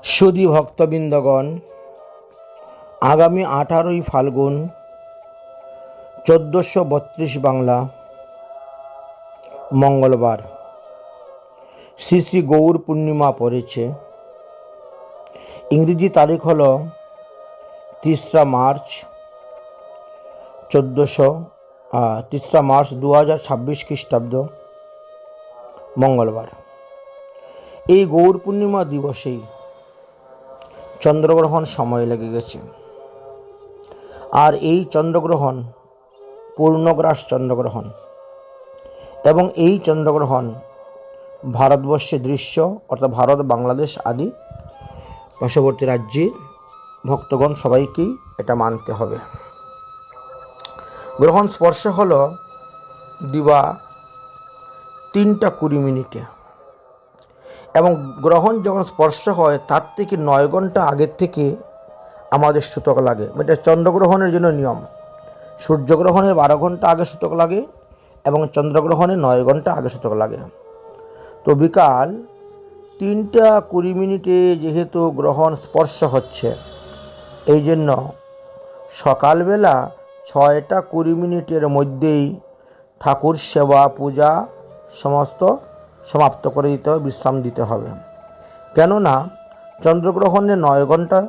সুধী ভক্তবৃন্দগণ, আগামী 18ই ফাল্গুন 1432 বাংলা মঙ্গলবার শ্রী শ্রী গৌর পূর্ণিমা পড়েছে। ইংরেজি তারিখ হল 3রা মার্চ 2026 খ্রিস্টাব্দ মঙ্গলবার। এই গৌর পূর্ণিমা দিবসেই চন্দ্রগ্রহণ সময় লেগে গেছে। আর এই চন্দ্রগ্রহণ পূর্ণগ্রাস চন্দ্রগ্রহণ, এবং এই চন্দ্রগ্রহণ ভারতবর্ষে দৃশ্য, অর্থাৎ ভারত, বাংলাদেশ আদি পার্শ্ববর্তী রাজ্যের ভক্তগণ সবাইকেই এটা মানতে হবে। গ্রহণ স্পর্শ হল দিবা 3:20 এবং গ্রহণ যখন স্পর্শ হয় তার থেকে 9 ঘন্টা আগের থেকে আমাদের সূতক লাগে। এটা চন্দ্রগ্রহণের জন্য নিয়ম। সূর্যগ্রহণের 12 ঘন্টা আগে সূতক লাগে এবং চন্দ্রগ্রহণের 9 ঘন্টা আগে সূতক লাগে। তো বিকাল 3:20 যেহেতু গ্রহণ স্পর্শ হচ্ছে, এই জন্য সকালবেলা 6:20 মধ্যেই ঠাকুর সেবা পূজা সমস্ত সমাপ্ত করে দিতে হবে, বিশ্রাম দিতে হবে। কেননা চন্দ্রগ্রহণের 9 ঘন্টা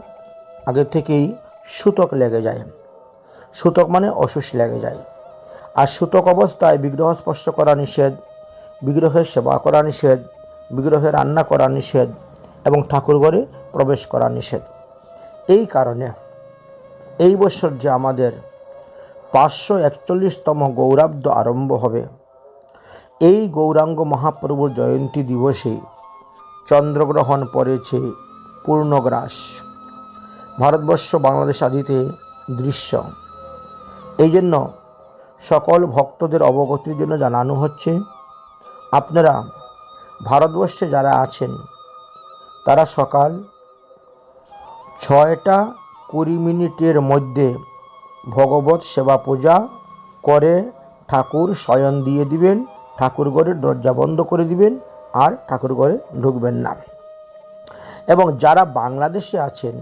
আগে থেকেই সূতক লেগে যায়। সূতক মানে অসুষ লেগে যায়। আর সূতক অবস্থায় বিগ্রহ স্পর্শ করা নিষেধ, বিগ্রহের সেবা করা নিষেধ, বিগ্রহের রান্না করা নিষেধ এবং ঠাকুর ঘরে প্রবেশ করা নিষেধ। এই কারণে এই বছর যে আমাদের 541তম গৌরাব্দ আরম্ভ হবে, এই গৌরাঙ্গ মহাপ্রভুর জয়ন্তী দিবসে চন্দ্রগ্রহণ পড়েছে পূর্ণগ্রাস। ভারতবর্ষ, বাংলাদেশ আদিতে দৃশ্য। এই জন্য সকল ভক্তদের অবগতির জন্য জানানো হচ্ছে, আপনারা ভারতবর্ষে যারা আছেন তারা সকাল 6:20 মধ্যে ভগবত সেবা পূজা করে ঠাকুর শয়ন দিয়ে দিবেন, ঠাকুর ঘরের দরজা বন্ধ করে দিবেন, আর ঠাকুর ঘরে ঢুকবেন না। এবং যারা বাংলাদেশে আছেন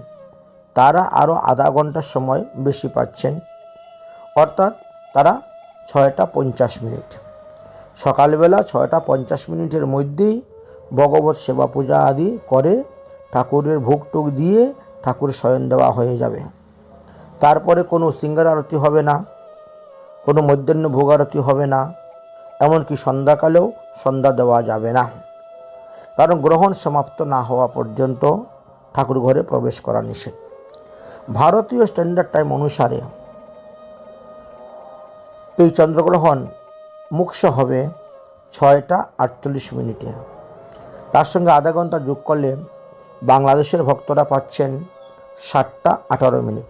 তারা আরও আধা ঘন্টার সময় বেশি পাচ্ছেন, অর্থাৎ তারা 6:50 সকালবেলা 6:50 মধ্যেই ভগবত সেবা পূজা আদি করে ঠাকুরের ভোগ টুক দিয়ে ঠাকুর শয়ন দেওয়া হয়ে যাবে। তারপরে কোনো সিঙ্গার আরতি হবে না, কোনো মধ্যাহ্ন ভোগ আরতি হবে না, এমনকি সন্ধ্যাকালেও সন্ধ্যা দেওয়া যাবে না। কারণ গ্রহণ সমাপ্ত না হওয়া পর্যন্ত ঠাকুর ঘরে প্রবেশ করা নিষেধ। ভারতীয় স্ট্যান্ডার্ড টাইম অনুসারে এই চন্দ্রগ্রহণ মুখ্য হবে 6:48। তার সঙ্গে আধা ঘন্টা যোগ করলে বাংলাদেশের ভক্তরা পাচ্ছেন 7:18।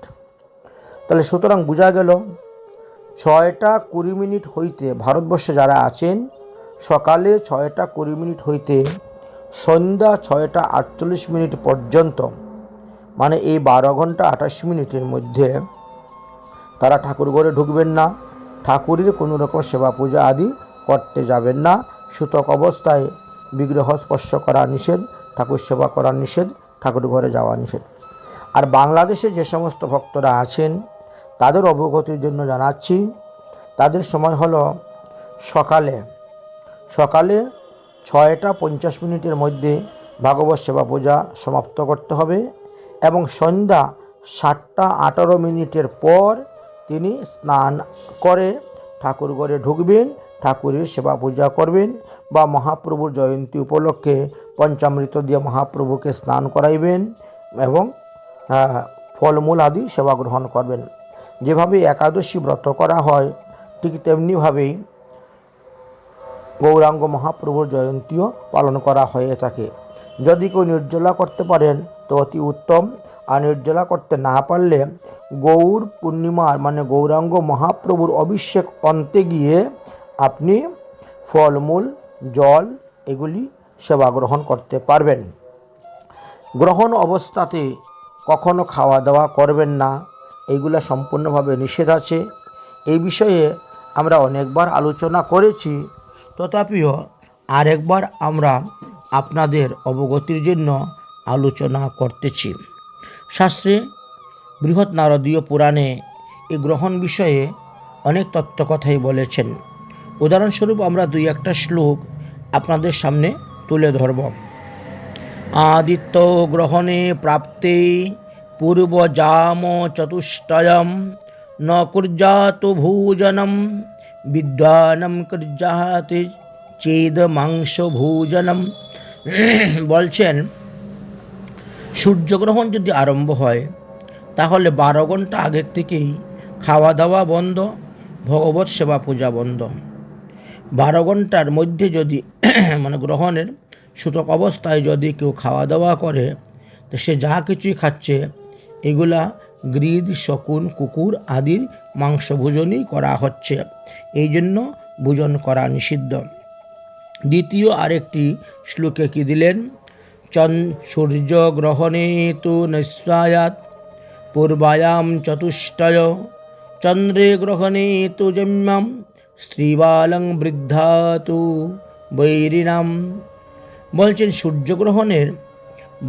তাহলে সুতরাং বোঝা গেল 6:20 হইতে ভারতবর্ষে যারা আছেন সকালে 6:20 হইতে সন্ধ্যা 6:48 পর্যন্ত, মানে এই 12 ঘন্টা 28 মিনিটের মধ্যে তারা ঠাকুর ঘরে ঢুকবেন না, ঠাকুরের কোনো রকম সেবা পূজা আদি করতে যাবেন না। সূতক অবস্থায় বিগ্রহ স্পর্শ করা নিষেধ, ঠাকুর সেবা করা নিষেধ, ঠাকুর ঘরে যাওয়া নিষেধ। আর বাংলাদেশে যে সমস্ত ভক্তরা আছেন তাদের অবগতির জন্য জানাচ্ছি, তাদের সময় হলো সকালে 6:50 মধ্যে ভাগবত সেবা পূজা সমাপ্ত করতে হবে এবং সন্ধ্যা 7:18 পর তিনি স্নান করে ঠাকুর ঘরে ঢুকবেন, ঠাকুরের সেবা পূজা করবেন, বা মহাপ্রভুর জয়ন্তী উপলক্ষে পঞ্চামৃত দিয়ে মহাপ্রভুকে স্নান করাইবেন এবং ফলমূল আদি সেবা গ্রহণ করবেন। যেভাবে একাদশী ব্রত করা হয় ঠিক তেমনিভাবেই গৌরাঙ্গ মহাপ্রভুর জয়ন্তীও পালন করা হয়ে থাকে। যদি কেউ নির্জলা করতে পারেন তো অতি উত্তম, আর নির্জলা করতে না পারলে গৌর পূর্ণিমার মানে গৌরাঙ্গ মহাপ্রভুর অভিষেক অন্তে গিয়ে আপনি ফলমূল, জল এগুলি সেবা গ্রহণ করতে পারবেন। গ্রহণ অবস্থাতে কখনো খাওয়া দাওয়া করবেন না, এইগুলা সম্পূর্ণভাবে নিষেধ আছে। এই বিষয়ে আমরা অনেকবার আলোচনা করেছি, তথাপিও আরেকবার আমরা আপনাদের অবগতির জন্য আলোচনা করতেছি। শাস্ত্রে বৃহৎ নারদীয় পুরাণে এই গ্রহণ বিষয়ে অনেক তত্ত্বকথাই বলেছেন। উদাহরণস্বরূপ আমরা দুই একটা শ্লোক আপনাদের সামনে তুলে ধরব। আদিত্য গ্রহণে প্রাপ্তে পূর্বজাম চতুষ্টয়ম ন কুর্যাত ভোজনম বিদ্বানম কুর্যাতে চেদ মাংস ভোজনম। বলছেন সূর্যগ্রহণ যদি আরম্ভ হয় তাহলে 12 ঘন্টা আগের থেকেই খাওয়া দাওয়া বন্ধ, ভগবত সেবা পূজা বন্ধ। 12 ঘন্টার মধ্যে যদি মানে গ্রহণের সূতক অবস্থায় যদি কেউ খাওয়া দাওয়া করে তো সে যা কিছুই খাচ্ছে এগুলা গৃধ, শকুন, কুকুর আদির মাংস ভোজনই করা হচ্ছে, এই জন্য ভোজন করা নিষিদ্ধ। দ্বিতীয় আরেকটি শ্লোকে কি দিলেন, সূর্যগ্রহণে তু নৈশ্বায়াত পূর্বায়াম চতুষ্টয় চন্দ্রে গ্রহণে তু জম্যাম স্ত্রীবালং বৃদ্ধা তু বৈরিনাম। বলছেন সূর্যগ্রহণের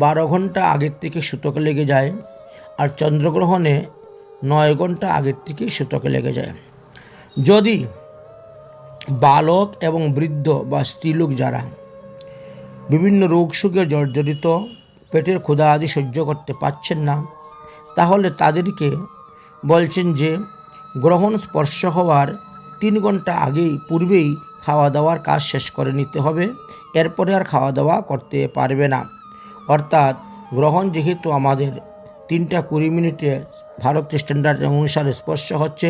12 ঘন্টা আগের থেকে সূতক লেগে যায়, আর চন্দ্রগ্রহণে 9 ঘন্টা আগের থেকে সূতক লেগে যায়। যদি বালক এবং বৃদ্ধ বা স্ত্রীলোক যারা বিভিন্ন রোগ সুখে জর্জরিত, পেটের ক্ষুধা আদি সহ্য করতে পারছেন না, তাহলে তাদেরকে বলছেন যে গ্রহণ স্পর্শ হওয়ার 3 ঘন্টা আগেই পূর্বেই খাওয়া দাওয়ার কাজ শেষ করে নিতে হবে, এরপরে আর খাওয়া দাওয়া করতে পারবে না। অর্থাৎ গ্রহণ যেহেতু আমাদের 3:20 ভারতীয় স্ট্যান্ডার্ড অনুসারে স্পর্শ হচ্ছে,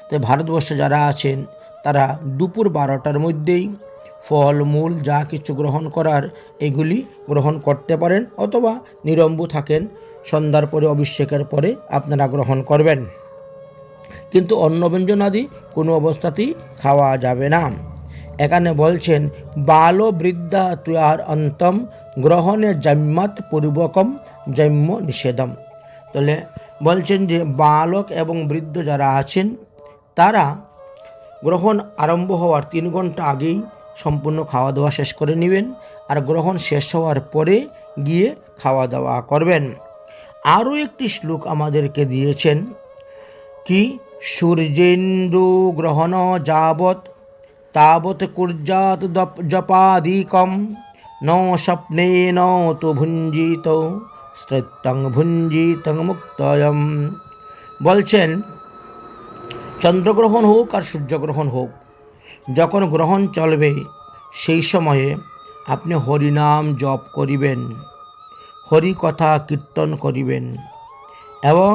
তাই ভারতবর্ষে যারা আছেন তারা দুপুর 12টার মধ্যেই ফল মূল যা কিছু গ্রহণ করার এগুলি গ্রহণ করতে পারেন, অথবা নিরম্বু থাকেন সন্ধ্যার পরে অভিষেকের পরে আপনারা গ্রহণ করবেন। কিন্তু অন্ন ব্যঞ্জন আদি কোনো অবস্থাতেই খাওয়া যাবে না। এখানে বলছেন বাল বৃদ্ধা তুয়ার অন্তম গ্রহণে জাম্যাত পূর্বকম জৈম্য নিষেধম। তাহলে বলছেন যে বালক এবং বৃদ্ধ যারা আছেন তারা গ্রহণ আরম্ভ হওয়ার 3 ঘন্টা আগেই সম্পূর্ণ খাওয়া দাওয়া শেষ করে নেবেন, আর গ্রহণ শেষ হওয়ার পরে গিয়ে খাওয়া দাওয়া করবেন। আরও একটি শ্লোক আমাদেরকে দিয়েছেন কি, সূর্যেন্দু গ্রহণ যাবৎ তাবৎ কুর্যাৎ জপাদিকম ন স্বপ্নে ন তু ভুঞ্জিত স্তৃত্যং ভুঞ্জিতং মুক্তয়ম। বলছেন চন্দ্রগ্রহণ হোক আর সূর্যগ্রহণ হোক, যখন গ্রহণ চলবে সেই সময়ে আপনি হরিনাম জপ করিবেন, হরি কথা কীর্তন করিবেন, এবং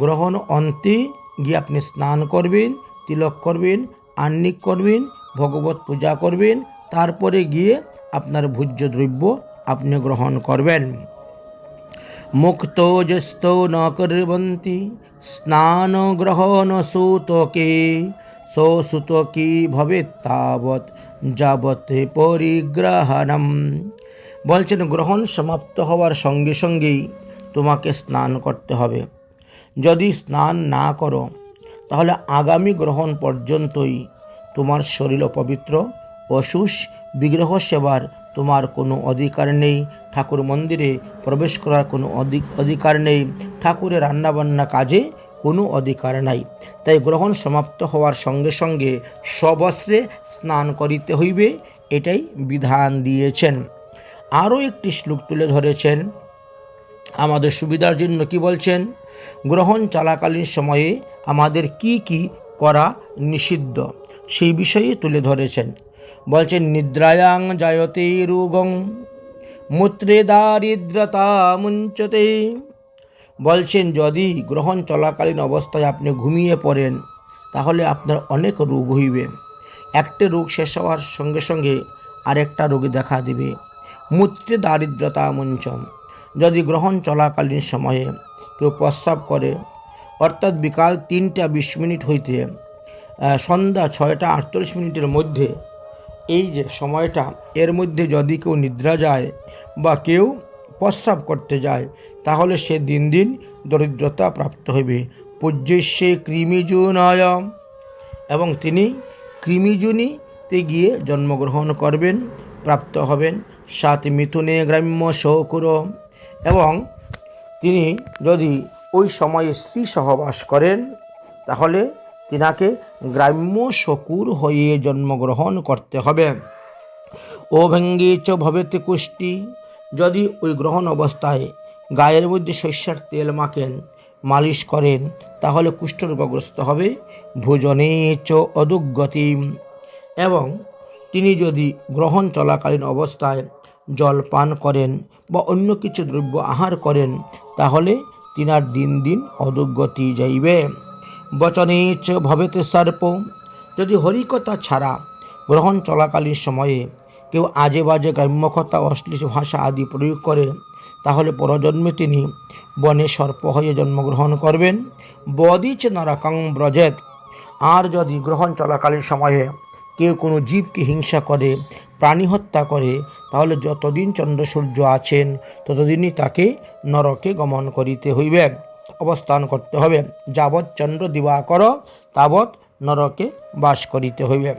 গ্রহণ অন্তে গিয়ে আপনি স্নান করবেন, তিলক করবেন, আহ্নিক করবেন, ভগবত পূজা করবেন, তারপরে গিয়ে আপনার ভোজ্য দ্রব্য আপনি গ্রহণ করবেন। মুক্ত যস্ত ন কুর্বন্তি স্নান গ্রহণ সূতকে সুতকি ভবেৎ তাবৎ যাবতে পরিগ্রহণম। বলছেন গ্রহণ সমাপ্ত হওয়ার সঙ্গে সঙ্গেই তোমাকে স্নান করতে হবে। যদি স্নান না করো তাহলে আগামী গ্রহণ পর্যন্তই তোমার শরীর অপবিত্র, অশুষ, বিগ্রহ সেবার তোমার কোনো অধিকার নেই, ঠাকুর মন্দিরে প্রবেশ করার কোনো অধিকার নেই, ঠাকুরের রান্নাবান্না কাজে কোনো অধিকার নাই। তাই গ্রহণ সমাপ্ত হওয়ার সঙ্গে সঙ্গে সবস্ত্রে স্নান করিতে হইবে, এটাই বিধান দিয়েছেন। আরও একটি শ্লোক তুলে ধরেছেন আমাদের সুবিধার জন্য। কি বলছেন, গ্রহণ চলাকালীন সময়ে আমাদের কি কি করা নিষিদ্ধ সেই বিষয়ে তুলে ধরেছেন। বলছেন নিদ্রায়াং জায়তে রোগং মূত্রে দারিদ্রতা মুঞ্চতে। বলছেন যদি গ্রহণ চলাকালীন অবস্থায় আপনি ঘুমিয়ে পড়েন তাহলে আপনার অনেক রোগ হইবে। একটা রোগ শেষ হওয়ার সঙ্গে সঙ্গে আরেকটা রোগ দেখা দিবে। মূত্রে দারিদ্রতা মুঞ্চম, যদি গ্রহণ চলাকালীন সময়ে কেউ প্রস্রাব করে, অর্থাৎ বিকাল 3:20 হইতে সন্ধ্যা 6:48 মধ্যে, এই যে সময়টা এর মধ্যে যদি কেউ নিদ্রা যায় বা কেউ প্রস্রাব করতে যায় তাহলে সে দিন দিন দরিদ্রতা প্রাপ্ত হইবে। পূজ্যস্যে কৃমিজুনায়, এবং তিনি কৃমিজুনিতে গিয়ে জন্মগ্রহণ করবেন, প্রাপ্ত হবেন। 7 মিথুনে গ্রাম্য শকুর এবং তিনি যদি ওই সময়ে স্ত্রী সহবাস করেন তাহলে তিনাকে গ্রাম্য শকুর হয়ে জন্মগ্রহণ করতে হবে। ও ভঙ্গে চ ভবেতে কুষ্টি, যদি ওই গ্রহণ অবস্থায় গায়ের মধ্যে সর্ষের তেল মাখেন, মালিশ করেন, তাহলে কুষ্ঠরোগগ্রস্ত হবে। ভোজনে চ অদুগতি, এবং তিনি যদি গ্রহণ চলাকালীন অবস্থায় জল পান করেন বা অন্য কিছু দ্রব্য আহার করেন তাহলে তিনার দিন দিন অদুগতি যাইবে। বচনে চ ভবেতে সর্প, যদি হরিকথা ছাড়া গ্রহণ চলাকালীন সময়ে কেউ আজে বাজে গ্রাম্য কথা, অশ্লীল ভাষা আদি প্রয়োগ করে তাহলে পরজন্মে তিনি বনে সর্প হয়ে জন্মগ্রহণ করবেন। বদিচ নরকং ব্রজেত, আর যদি গ্রহণ চলাকালীন সময়ে কেউ কোনো জীবকে হিংসা করে, প্রাণী হত্যা করে, তাহলে যতদিন চন্দ্র সূর্য আছেন ততদিনই তাকে নরকে গমন করিতে হইবে, অবস্থান করতে হবে। যাবৎ চন্দ্র দিবাকর তাবৎ নরকে বাস করিতে হইবে।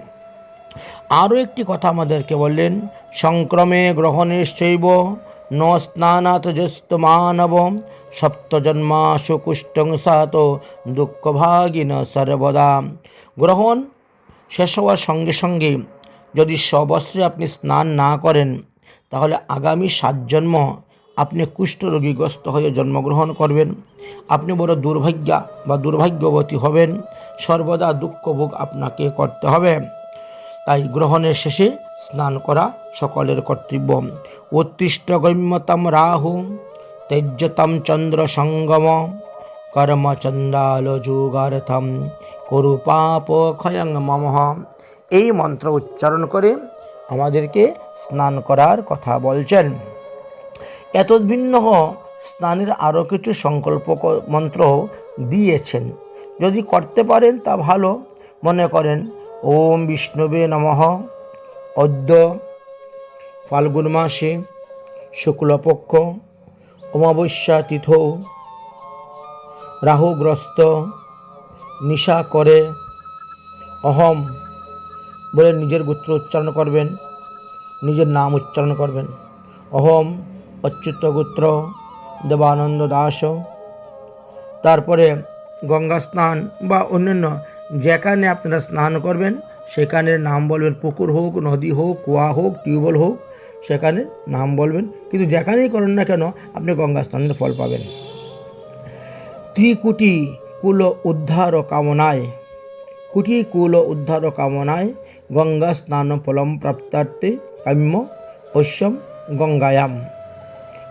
আরও একটি কথা আমাদেরকে বললেন, সংক্রমে গ্রহণেশ্চৈব ন স্নানাত জ্যেষ্ঠ মানব সপ্তজন্মাসু কুষ্ঠং সাত দুঃখভাগিন সর্বদা। গ্রহণ শেষ হওয়ার সঙ্গে সঙ্গে যদি সবস্ত্রে আপনি স্নান না করেন তাহলে আগামী 7 জন্ম আপনি কুষ্ঠরোগীগ্রস্ত হয়ে জন্মগ্রহণ করবেন। আপনি বড় দুর্ভাগ্যা বা দুর্ভাগ্যবতী হবেন, সর্বদা দুঃখ ভোগ আপনাকে করতে হবে। তাই গ্রহণের শেষে স্নান করা সকলের কর্তব্য। উত্তিষ্ঠ গম্যতম রাহু তেজ্যতম চন্দ্র সঙ্গম কর্ম চন্দাল যুগার্থম করু পাপ ক্ষয়ং মমঃ। এই মন্ত্র উচ্চারণ করে আমাদেরকে স্নান করার কথা বলছেন। এত ভিন্ন স্নানের আরও কিছু সংকল্প মন্ত্র দিয়েছেন, যদি করতে পারেন তা ভালো। মনে করেন ওম বিষ্ণুবে নমঃ, অদ্য ফাল্গুন মাসে শুক্লপক্ষ অমাবস্যা তিথৌ রাহুগ্রস্ত নিশা করে অহম বলে নিজের গোত্র উচ্চারণ করবেন, নিজের নাম উচ্চারণ করবেন। অহম অচ্যুত গোত্র দেবানন্দ দাস। তারপরে গঙ্গা স্নান বা অন্যান্য যেখানে আপনারা স্নান করবেন সেখানে নাম বলবেন, পুকুর হোক, নদী হোক, কুয়া হোক, টিউবওয়েল হোক, সেখানে নাম বলবেন। কিন্তু যেখানেই করেন না কেন আপনি গঙ্গা স্নানের ফল পাবেন। ত্রিকুটি কুল উদ্ধার কামনায়, কুটি কুল উদ্ধার কামনায় গঙ্গা স্নান ফলম প্রাপ্তার্থে কাম্য ঐশ্বম গঙ্গায়াম।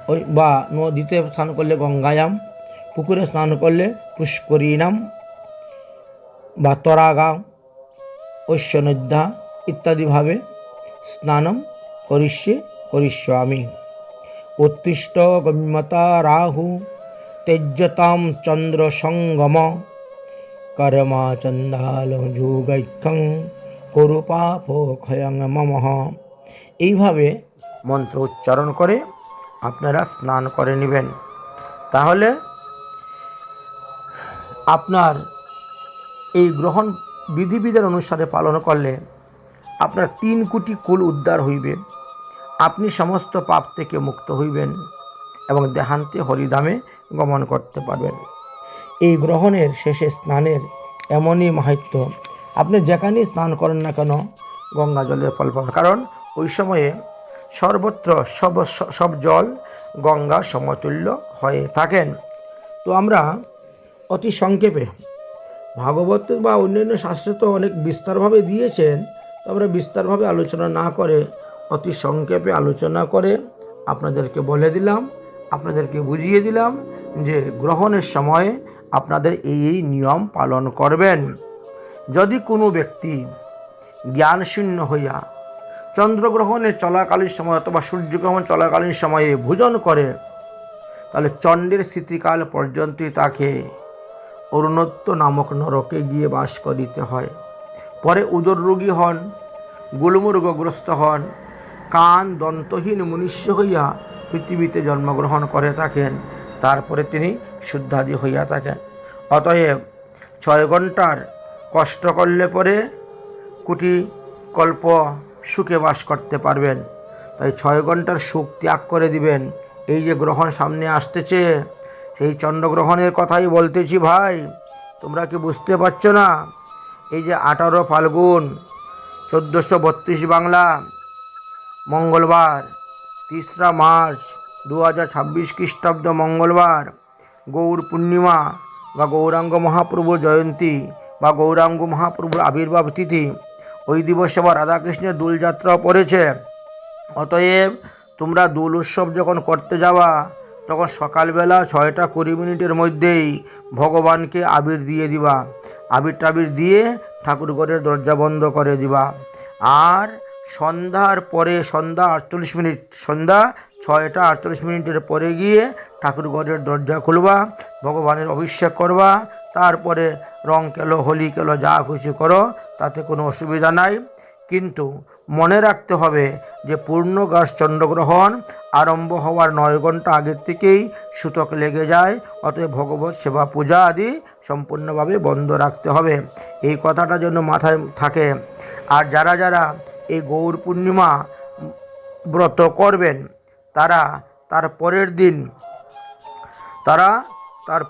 ওই বা নদীতে স্নান করলে গঙ্গায়াম, পুকুরে স্নান করলে পুষ্করিণাম বা তরাগাম ঐশ্বনদ্যা ইত্যাদিভাবে স্নানম করিষ্যামি। উত্তিষ্ঠ গম্যতা রাহু তেজ্যতাম চন্দ্র সঙ্গম কর্মা চন্দাল যুগৈক্ষং করু পাপ ক্ষয়ং মমঃ। এইভাবে মন্ত্র উচ্চারণ করে আপনারা স্নান করে নেবেন। তাহলে আপনার এই গ্রহণ বিধিবিধান অনুসারে পালন করলে আপনার 3 কোটি কুল উদ্ধার হইবে, আপনি সমস্ত পাপ থেকে মুক্ত হইবেন এবং দেহান্তে হরিধামে গমন করতে পারবেন। এই গ্রহণের শেষে স্নানের এমনই মাহাত্ম্য, আপনি যেখানেই স্নান করেন না কেন গঙ্গা জলের ফল পাবেন, কারণ ওই সময়ে সর্বত্র সব জল গঙ্গা সমতুল্য হয়ে থাকেন। তো আমরা অতি সংক্ষেপে ভাগবত বা অন্যান্য শাস্ত্রে তো অনেক বিস্তারভাবে দিয়েছেন, তো আমরা বিস্তারভাবে আলোচনা না করে অতি সংক্ষেপে আলোচনা করে আপনাদেরকে বলে দিলাম, আপনাদেরকে বুঝিয়ে দিলাম যে গ্রহণের সময়ে আপনাদের এই নিয়ম পালন করবেন। যদি কোনো ব্যক্তি জ্ঞানশূন্য হইয়া চন্দ্রগ্রহণের চলাকালীন সময় অথবা সূর্যগ্রহণ চলাকালীন সময়ে ভোজন করে তাহলে চণ্ডের স্থিতিকাল পর্যন্তই তাকে অরুণত্ব নামক নরকে গিয়ে বাস করিতে হয়। পরে উদর রোগী হন, গুল্মরোগগ্রস্ত হন, কান দন্তহীন মনুষ্য হইয়া পৃথিবীতে জন্মগ্রহণ করে থাকেন, তারপরে তিনি শুদ্ধাদি হইয়া থাকেন। অতএব 6 ঘন্টার কষ্ট করলে পরে কোটি কল্প সুখে বাস করতে পারবেন। তাই 6 ঘন্টার সুখ ত্যাগ করে দিবেন, এই যে গ্রহণ সামনে আসতেছে, সেই চন্দ্রগ্রহণের কথাই বলতেছি ভাই, তোমরা কি বুঝতে পারছো না? এই যে 18 ফাল্গুন 1432 বাংলা মঙ্গলবার, 3রা মার্চ 2026 খ্রিস্টাব্দ মঙ্গলবার, গৌর পূর্ণিমা বা গৌরাঙ্গ মহাপ্রভুর জয়ন্তী বা গৌরাঙ্গ মহাপ্রভুর আবির্ভাব তিথি। ওই দিবসে আবার রাধাকৃষ্ণের দোলযাত্রা পড়েছে। অতএব তোমরা দোল উৎসব যখন করতে যাবা, তখন সকালবেলা 6টা 20 মিনিটের মধ্যেই ভগবানকে আবির দিয়ে দিবা। আবির টাবির দিয়ে ঠাকুরঘরের দরজা বন্ধ করে দিবা। আর সন্ধ্যার পরে, সন্ধ্যা 48 মিনিট, সন্ধ্যা 6টা 48 মিনিটের পরে গিয়ে ঠাকুরঘরের দরজা খুলবা, ভগবানের অভিষেক করবা। তারপরে রং কেলো, হোলি কেলো, যা খুশি করো, তাতে কোনো অসুবিধা নাই। কিন্তু মনে রাখতে হবে যে পূর্ণগ্রাস চন্দ্রগ্রহণ আরম্ভ হওয়ার 9 ঘন্টা আগের থেকেই সূতক লেগে যায়। অতএব ভগবত সেবা পূজা আদি সম্পূর্ণভাবে বন্ধ রাখতে হবে, এই কথাটা যেন মাথায় থাকে। আর যারা যারা এই গৌর পূর্ণিমা ব্রত করবেন, তারা তার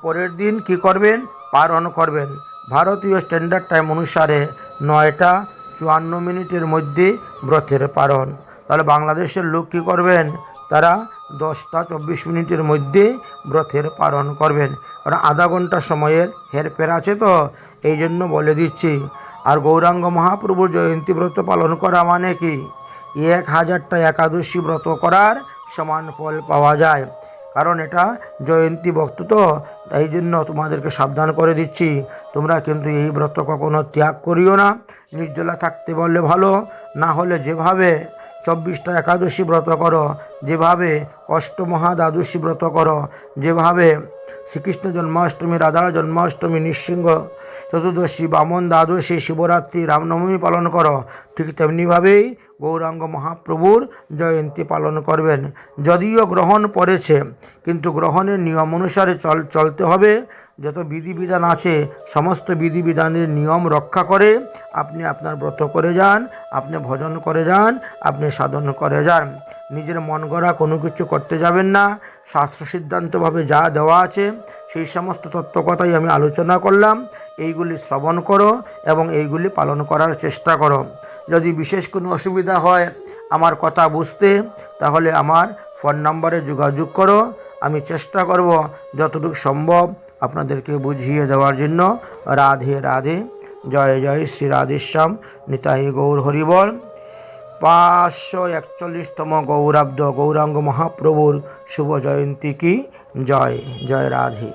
পরের দিন কি করবেন? পালন করবেন। ভারতীয় স্ট্যান্ডার্ড টাইম অনুসারে 9টা 54 মিনিটের মধ্যে ব্রতের পালন। তাহলে বাংলাদেশের লোক কী করবেন? তারা 10টা 24 মিনিটের মধ্যে ব্রতের পালন করবেন। কারণ আধা ঘন্টা সময়ের হেরফের আছে, তো এই জন্য বলে দিচ্ছি। আর গৌরাঙ্গ মহাপ্রভুর জয়ন্তী ব্রত পালন করা মানে কি? 1000টা একাদশী ব্রত করার সমান ফল পাওয়া যায়। কারণ এটা জয়ন্তী ভক্ত, তো তাই জন্য তোমাদেরকে সাবধান করে দিচ্ছি, তোমরা কিন্তু এই ব্রত কখনো ত্যাগ করিও না। নির্জলা থাকতে বললে ভালো, না হলে যেভাবে 24টা একাদশী ব্রত করো, যেভাবে অষ্টমহা দ্বাদশী ব্রত করো, যেভাবে শ্রীকৃষ্ণ জন্মাষ্টমী, রাধার জন্মাষ্টমী, নৃসিংহ চতুর্দশী, বামন দ্বাদশী, শিবরাত্রি, রামনবমী পালন করো, ঠিক তেমনিভাবেই গৌরাঙ্গ মহাপ্রভুর জয়ন্তী পালন করবেন। যদিও গ্রহণ পড়েছে, কিন্তু গ্রহণের নিয়ম অনুসারে চলতে হবে। যত বিধিবিধান আছে, সমস্ত বিধিবিধানের নিয়ম রক্ষা করে আপনি আপনার ব্রত করে যান, আপনি ভজন করে যান, আপনি সাধন করে যান। নিজের মন গড়া কোনো কিছু করতে যাবেন না। শাস্ত্র সিদ্ধান্তভাবে যা দেওয়া আছে সেই সমস্ত তত্ত্বকথাই আমি আলোচনা করলাম, এইগুলি শ্রবণ করো এবং এইগুলি পালন করার চেষ্টা করো। যদি বিশেষ কোনো অসুবিধা হয় আমার কথা বুঝতে, তাহলে আমার ফোন নম্বরে যোগাযোগ করো। আমি চেষ্টা করব যতটুকু সম্ভব আপনাদেরকে বুঝিয়ে দেওয়ার জন্য। রাধে রাধে, জয় জয় শ্রী রাধেশ্যাম, নিতাই গৌর হরিবল। 541তম গৌরাব্দ গৌরাঙ্গ মহাপ্রভুর শুভ জয়ন্তী কি জয়। জয় রাধে।